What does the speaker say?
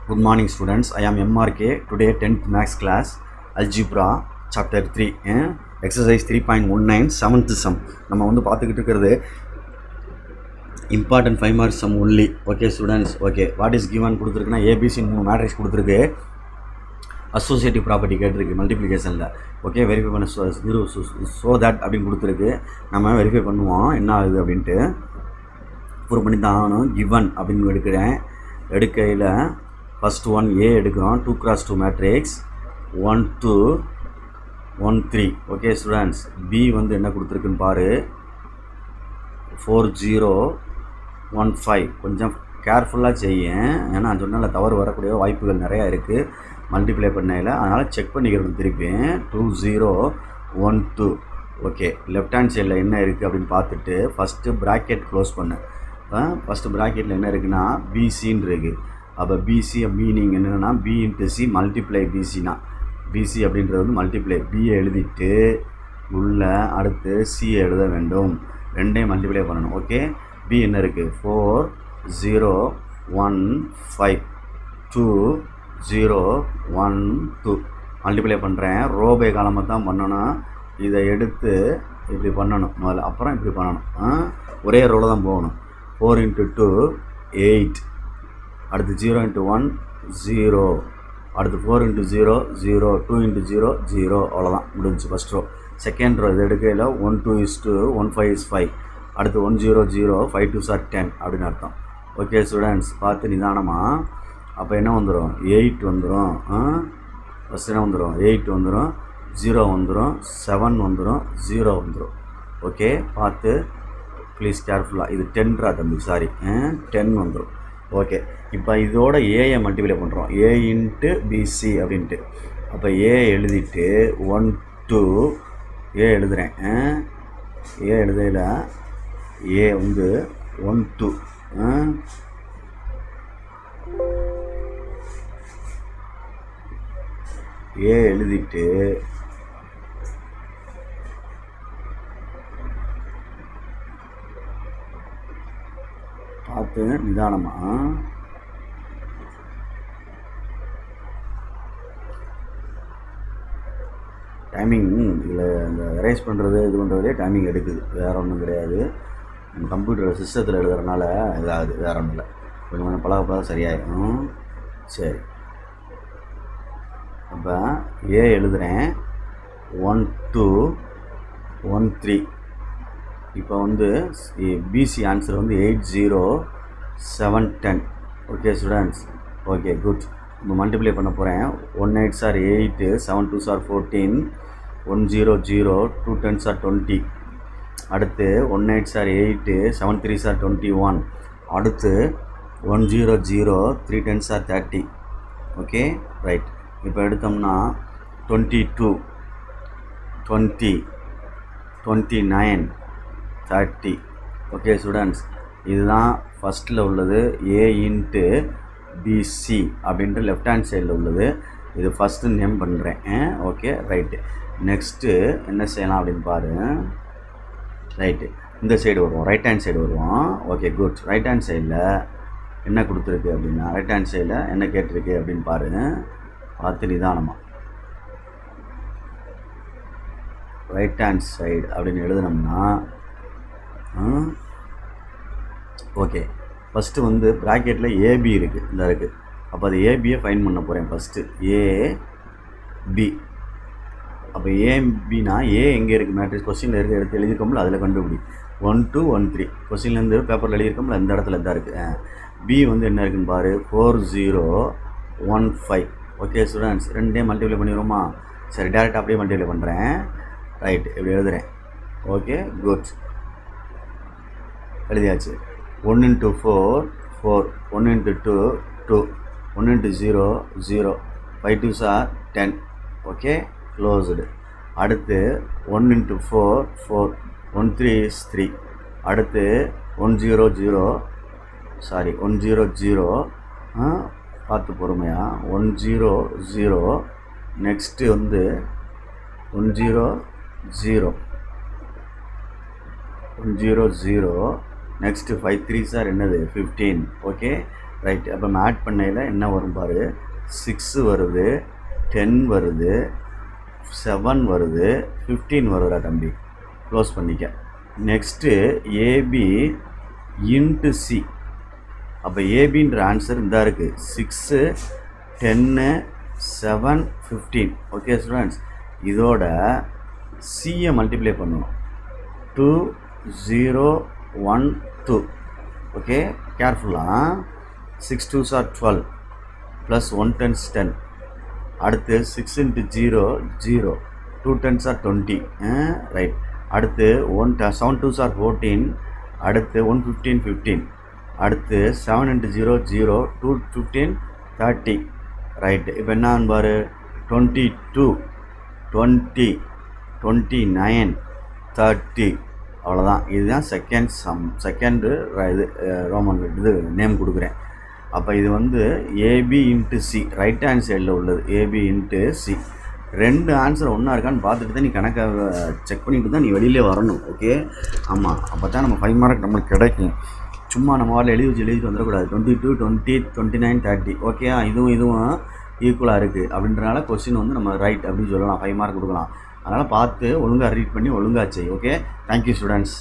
Good morning students, I am MRK. Today 10th maths class, Algebra, chapter 3, exercise 3.19, 7th sum. நம்ம வந்து பார்த்துக்கிட்டு இருக்கிறது important 5 marks sum only. Okay students, okay, what is given கொடுத்துருக்குன்னா ABC 3 matrix கொடுத்துருக்கு, associative property கேட்டிருக்கு மல்டிப்ளிகேஷனில். Okay, verify பண்ண so that அப்படின்னு கொடுத்துருக்கு. நம்ம வெரிஃபை பண்ணுவோம் என்ன ஆகுது அப்படின்ட்டு. ப்ரூவ் பண்ணி தான் ஆகணும். கிவன் அப்படின்னு எடுக்கையில் ஃபஸ்ட் ஒன் ஏ எடுக்கிறோம், 2x2 matrix 1 2 1 3. Okay students, B வந்து என்ன கொடுத்துருக்குன்னு பாரு, 4 0 1 5. கொஞ்சம் கேர்ஃபுல்லாக செய்ய, ஏன்னா சொன்னால தவறு வரக்கூடிய வாய்ப்புகள் நிறையா இருக்குது மல்டிப்ளை பண்ணையில். அதனால் செக் பண்ணிக்கிறோம் திருப்பி. 2 0 1 2. ஓகே, லெஃப்ட் ஹேண்ட் சைடில் என்ன இருக்குது அப்படின்னு பார்த்துட்டு ஃபஸ்ட்டு ப்ராக்கெட் க்ளோஸ் பண்ணு. ஃபஸ்ட்டு ப்ராக்கெட்டில் என்ன இருக்குன்னா பிசின்னு இருக்குது. அப்போ பிசி மீனிங் என்னென்னா பி இன்ட்டு சி மல்டிப்ளை பிசினா, பிசி அப்படின்றது வந்து மல்டிப்ளை. பியை எழுதிட்டு உள்ள அடுத்து சியை எழுத வேண்டும், ரெண்டையும் மல்டிப்ளை பண்ணணும். ஓகே, பி என்ன இருக்குது, 4 0 1 5 2 0 1 2 மல்டிப்ளை பண்ணுறேன். ரோபை காலமாக தான் பண்ணணும். இதை எடுத்து இப்படி பண்ணணும் முதல்ல, அப்புறம் இப்படி பண்ணணும். ஒரே ரோவில் தான் போகணும். 4 × 2 8, அடுத்து 0 × 1 0, அடுத்து 4 × 0 0, 2 × 0 0. அவ்வளோதான், முடிஞ்சு ஃபஸ்ட் ரோ. செகண்ட் ரோ இது எடுக்கையில் 1 2 is 2 1 5 is 5, அடுத்து 1 0 0 5 2s are 10 அப்படின்னு அர்த்தம். ஓகே ஸ்டூடெண்ட்ஸ், பார்த்து நிதானமாக. அப்போ என்ன வந்துடும், 8 வந்துடும். ஃபஸ்ட் என்ன வந்துடும், 8 வந்துடும், 0 வந்துடும், 7 வந்துடும், 0 வந்துடும். ஓகே, பார்த்து ப்ளீஸ் கேர்ஃபுல்லாக. இது 10 தம்பி, சாரி 10 வந்துடும். ஓகே, இப்போ இதோட ஏயை மல்டிப்ளை பண்ணுறோம், ஏ இன்ட்டு பிசி அப்படின்ட்டு. அப்போ ஏ எழுதிட்டு 1 2 ஏ எழுதுகிறேன். ஏ எழுதையில் ஏ வந்து 1 2 ஏ எழுதிட்டு பார்த்து நிதானமாக. டைமிங் இதில் இந்த எரேஸ் பண்ணுறது இது பண்ணுறதே டைமிங் எடுக்குது, வேறு ஒன்றும் கிடையாது. நம்ம கம்ப்யூட்டர் சிஸ்டத்தில் எழுதுறதுனால இதாகுது, வேறு ஒன்றும் இல்லை. கொஞ்சம் கொஞ்சம் பழக சரியாயிடும். சரி, அப்போ ஏ எழுதுகிறேன் 1 2 1 3. இப்போ வந்து பிசி ஆன்சர் வந்து 8 0 7 10. Okay students, okay good. இப்போ மல்டிப்ளை பண்ண போகிறேன். 1 8s are 8, 7 2s are 14, 1 0 0 2 10s are 20. அடுத்து 1 8s are 8, 7 3s are 21. அடுத்து 1 0 0 3 10s are 30. Okay right. இப்போ எடுத்தோம்னா 22 20 29 30. ஓகே ஸ்டூடெண்ட்ஸ், இதுதான் ஃபஸ்ட்டில் உள்ளது ஏ இன்ட்டு பிசி அப்படின்ட்டு லெஃப்ட் ஹேண்ட் சைடில் உள்ளது. இது ஃபஸ்ட்டு நேம் பண்ணுறேன். Okay right. நெக்ஸ்ட்டு என்ன செய்யலாம் அப்படின்னு பாரு. ரைட்டு, இந்த சைடு வருவோம், ரைட் ஹேண்ட் சைடு வருவோம். Okay good. ரைட் ஹேண்ட் சைடில் என்ன கொடுத்துருக்கு அப்படின்னா, ரைட் ஹேண்ட் சைடில் என்ன கேட்டிருக்கு அப்படின்னு பாரு, பார்த்து நிதானமாக. ரைட் ஹேண்ட் சைடு அப்படின்னு எழுதுனோம்னா ஓகே, ஃபஸ்ட்டு வந்து ப்ராக்கெட்டில் ஏபி இருக்குது, இந்த இருக்குது. அப்போ அது ஏபியை ஃபைன் பண்ண போகிறேன் ஃபஸ்ட்டு. ஏபி, அப்போ ஏபினா ஏ எங்கே இருக்குது, மேட்ரிக்ஸ் கொஸ்டினில் இருக்க எடுத்து எழுதியிருக்கோம்ல, அதில் கண்டுபிடி. 1 2 1 3 கொஸ்டின்லேருந்து பேப்பரில் எழுதியிருக்கோம்ல, இந்த இடத்துல தான் இருக்குது. பி வந்து என்ன இருக்குன்னு பாரு, 4 0 1 5. ஓகே ஸ்டூடெண்ட்ஸ், ரெண்டையும் மல்டிப்ளை பண்ணிடுவோமா? சரி, டேரெக்டாக அப்படியே மல்டிப்ளை பண்ணுறேன். ரைட், இப்படி எழுதுகிறேன். ஓகே குட், எழுதியாச்சு. 1 × 4 4, 1 × 2 2, 1 × 0 0, 5 2s are 10. Okay closed. அடுத்து 1 × 4 4, 1 3 is 3. அடுத்து 1 0 0, சாரி 1 0 0, பார்த்து பொறுமையாக. 1 0 0, நெக்ஸ்ட்டு வந்து 1 0 0 1 0 0, நெக்ஸ்ட்டு 5 3s are என்னது 15. Okay, right. அப்போ நம்ம ஆட் பண்ணையில் என்ன வரும் பாரு, 6 வருது, 10 வருது, 7 வருது, 15 வருதா தம்பி. க்ளோஸ் பண்ணிக்க. Next A B into C. அப்போ ஏபின்ற ஆன்சர் இந்த இருக்குது, 6, 10, 7, 15. ஓகே ஸ்டூடெண்ட்ஸ், இதோட சியை மல்டிப்ளை பண்ணணும். 2, 0, 1, 2. ஓகே, கேர்ஃபுல்லாக. 6 2s are 12 ப்ளஸ் 1 10s 10. அடுத்து 6 into 0 0, 2 10s are 20. ரைட். அடுத்து 7 2s are 14. அடுத்து 1 15 15. அடுத்து 7 into 0 0, 2 15 30. ரைட்டு. இப்போ என்ன பாரு, 22 20 29 30. அவ்வளோதான். இதுதான் செகண்டு இது ரோமன் இது நேம் கொடுக்குறேன். அப்போ இது வந்து A B into C, right hand சைடில் உள்ளது ஏபி இன்ட்டு சி. 2 ஆன்சர் ஒன்றா இருக்கான்னு பார்த்துட்டு தான் நீ கணக்கை செக் பண்ணிட்டு தான் நீ வெளியிலே வரணும். ஓகே, ஆமாம். அப்போ தான் நம்ம 5 மார்க் நம்மளுக்கு கிடைக்கும். சும்மா நம்ம வாரில் எழுதிட்டு வந்துடக்கூடாது. 22 20 29 30. ஓகே, இதுவும் ஈக்குவலாக இருக்குது அப்படின்றனால கொஸ்டின் வந்து நம்ம ரைட் அப்படின்னு சொல்லலாம், 5 மார்க் கொடுக்கலாம். அதனால் பார்த்து ஒழுங்காக ரீட் பண்ணி ஒழுங்காக செய். Okay, thank you students.